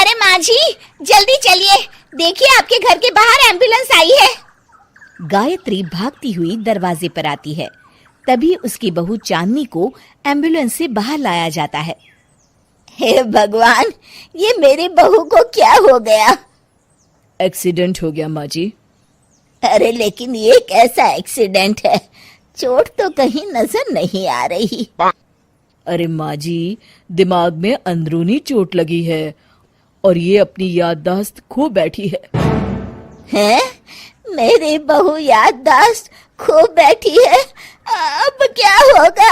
अरे माँ जी, जल्दी चलिए, देखिए आपके घर के बाहर एम्बुलेंस आई है। गायत्री भागती हुई दरवाजे पर आती है। तभी उसकी बहू चांदनी को एम्बुलेंस से बाहर लाया जाता है। हे भगवान, ये मेरी बहू को क्या हो गया? एक्सीडेंट हो गया माँ जी। अरे लेकिन ये कैसा एक्सीडेंट है? चोट तो कहीं नजर नहीं आ रही। अरे माँ जी, दिमाग में अंदरूनी चोट लगी है और ये अपनी याददाश्त खो बैठी है। हैं? मेरी बहू याददाश्त खो बैठी है, अब क्या होगा?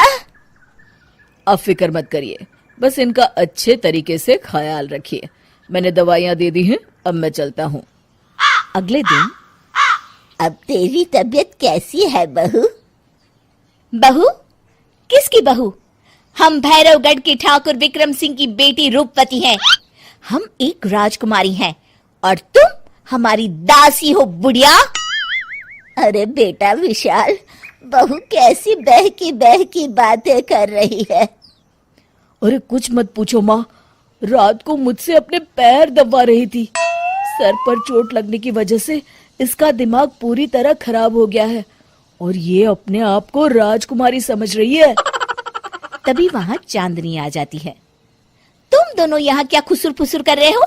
अब फिक्र मत करिए, बस इनका अच्छे तरीके से ख्याल रखिए। मैंने दवाइयाँ दे दी हैं, अब मैं चलता हूँ। अगले दिन, अब तेरी तबीयत कैसी है बहू? बहू? किसकी बहू? हम भैरवगढ़ के ठाकुर विक्रम सिंह की बेटी रूपवती हैं। हम एक राजकुमारी हैं और तुम हमारी दासी हो बुढ़िया। अरे बेटा विशाल, बहू कैसी बहकी बातें कर रही है। अरे कुछ मत पूछो माँ, रात को मुझसे अपने पैर दबा रही थी। सर पर चोट लगने की वजह से इसका दिमाग पूरी तरह खराब हो गया है और ये अपने आप को राजकुमारी समझ रही है। तभी वहां चांदनी आ जाती है। तुम दोनों यहाँ क्या खुसुर फुसुर कर रहे हो?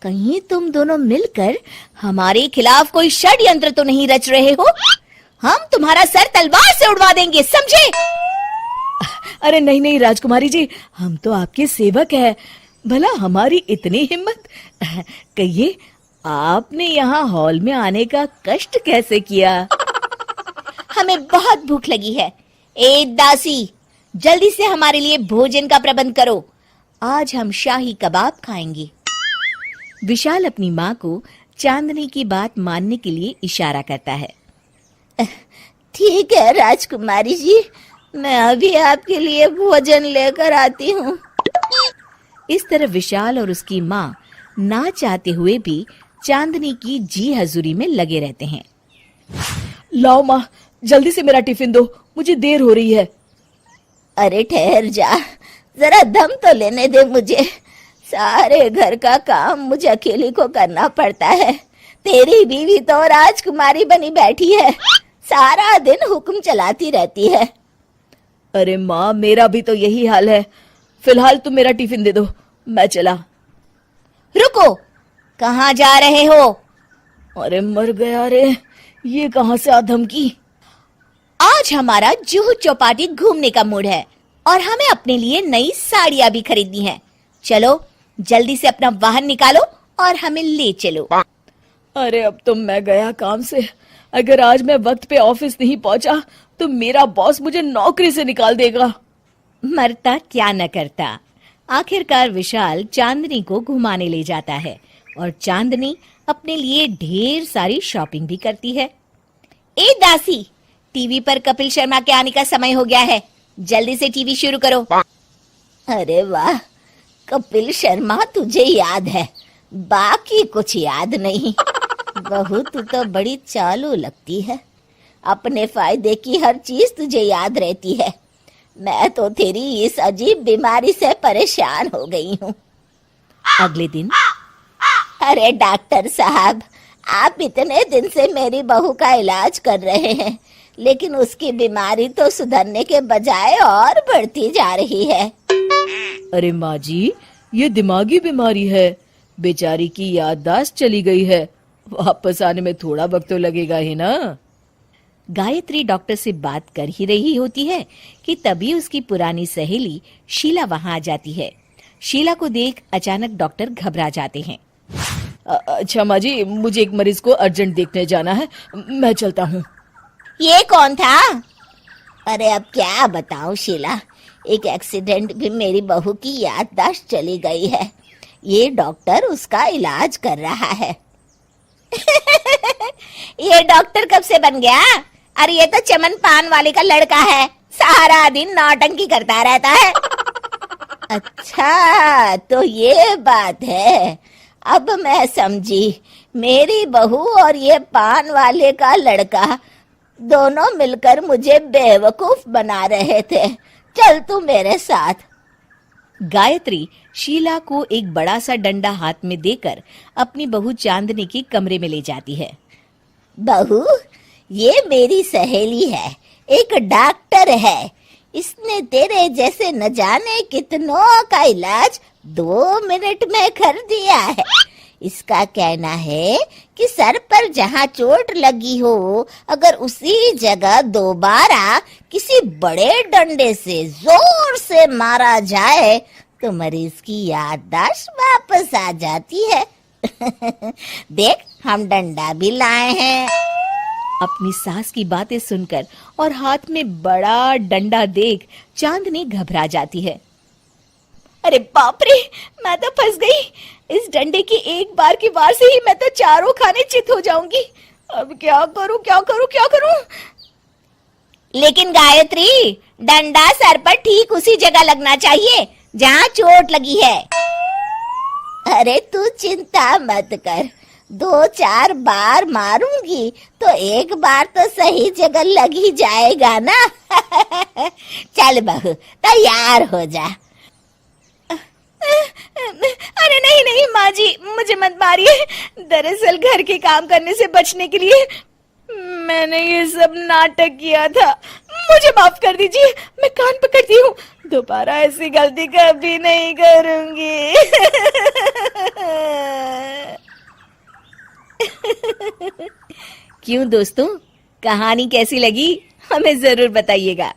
कहीं तुम दोनों मिलकर हमारे खिलाफ कोई षड्यंत्र तो नहीं रच रहे हो? हम तुम्हारा सर तलवार से उड़वा देंगे, समझे? अरे नहीं नहीं राजकुमारी जी, हम तो आपके सेवक हैं। भला हमारी इतनी हिम्मत? कहिए, आपने यहाँ हॉल में आने का कष्ट कैसे किया? हमें बहुत भूख लगी है। ए दासी, जल्दी से हमारे लिए भोजन का प्रबंध करो। आज हम शाही कबाब खाएंगे। विशाल अपनी माँ को चांदनी की बात मानने के लिए इशारा करता है। ठीक है राजकुमारी जी, मैं अभी आपके लिए भोजन लेकर आती हूँ। इस तरह विशाल और उसकी माँ ना चाहते हुए भी चांदनी की जी हजूरी में लगे रहते हैं। लाओ माँ, जल्दी से मेरा टिफिन दो, मुझे देर हो रही है। अरे ठहर जा, जरा दम तो लेने दे मुझे। सारे घर का काम मुझे अकेली को करना पड़ता है। तेरी बीवी तो राजकुमारी बनी बैठी है, सारा दिन हुक्म चलाती रहती है। अरे माँ, मेरा भी तो यही हाल है। फिलहाल तुम मेरा टिफिन दे दो, मैं चला। रुको, कहाँ जा रहे हो? अरे मर गया रे, ये कहाँ से आ धमकी? आज हमारा जुहू चौपाटी घूमने का मूड है और हमें अपने लिए नई साड़ियाँ भी खरीदनी है। चलो जल्दी से अपना वाहन निकालो और हमें ले चलो। अरे अब तो मैं गया काम से। अगर आज मैं वक्त पे ऑफिस नहीं पहुंचा तो मेरा बॉस मुझे नौकरी से निकाल देगा। मरता क्या न करता। आखिरकार विशाल चांदनी को घुमाने ले जाता है और चांदनी अपने लिए ढेर सारी शॉपिंग भी करती है। ए दासी, टीवी पर कपिल शर्मा के आने का समय हो गया है, जल्दी से टीवी शुरू करो। अरे वाह, कपिल शर्मा तुझे याद है, बाकी कुछ याद नहीं। बहू तू तो बड़ी चालू लगती है, अपने फायदे की हर चीज तुझे याद रहती है। मैं तो तेरी इस अजीब बीमारी से परेशान हो गई हूँ। अगले दिन, अरे डॉक्टर साहब, आप इतने दिन से मेरी बहू का इलाज कर रहे हैं, लेकिन उसकी बीमारी तो सुधरने के बजाय और बढ़ती जा रही है। अरे माँ जी, ये दिमागी बीमारी है। बेचारी की याददाश्त चली गई है, वापस आने में थोड़ा वक्त तो लगेगा ही ना। गायत्री डॉक्टर से बात कर ही रही होती है कि तभी उसकी पुरानी सहेली शीला वहां आ जाती है। शीला को देख अचानक डॉक्टर घबरा जाते हैं। अच्छा माँ जी, मुझे एक मरीज को अर्जेंट देखने जाना है, मैं चलता हूँ। ये कौन था? अरे अब क्या बताऊं शीला, एक एक्सीडेंट भी मेरी बहू की याददाश्त चली गई है। ये डॉक्टर उसका इलाज कर रहा है। ये डॉक्टर कब से बन गया? अरे ये तो चमन पान वाले का लड़का है, सारा दिन नौटंकी करता रहता है। अच्छा तो ये बात है, अब मैं समझी। मेरी बहू और ये पान वाले का लड़का दोनों मिलकर मुझे बेवकूफ बना रहे थे। चल तू मेरे साथ। गायत्री शीला को एक बड़ा सा डंडा हाथ में देकर अपनी बहू चांदनी के कमरे में ले जाती है। बहू, ये मेरी सहेली है, एक डॉक्टर है। इसने तेरे जैसे न जाने कितनों का इलाज 2 मिनट में कर दिया है। इसका कहना है कि सर पर जहाँ चोट लगी हो, अगर उसी जगह दोबारा किसी बड़े डंडे से जोर से मारा जाए तो मरीज की याददाश्त वापस आ जाती है। देख, हम डंडा भी लाए हैं। अपनी सास की बातें सुनकर और हाथ में बड़ा डंडा देख चांदनी घबरा जाती है। अरे बाप रे, मैं तो फंस गई। इस डंडे की एक बार की वार से ही मैं तो चारों खाने चित हो जाऊंगी। अब क्या करूं, क्या करूं, क्या करूं? लेकिन गायत्री, डंडा सर पर ठीक उसी जगह लगना चाहिए जहाँ चोट लगी है। अरे तू चिंता मत कर, 2-4 बार मारूंगी तो एक बार तो सही जगह लग ही जाएगा ना। चल बहू, तैयार हो जा। अरे नहीं नहीं माँ जी, मुझे मत मारिए। दरअसल घर के काम करने से बचने के लिए मैंने ये सब नाटक किया था। मुझे माफ कर दीजिए, मैं कान पकड़ती हूँ। दोबारा ऐसी गलती कभी नहीं करूंगी। क्यों दोस्तों, कहानी कैसी लगी हमें जरूर बताइएगा।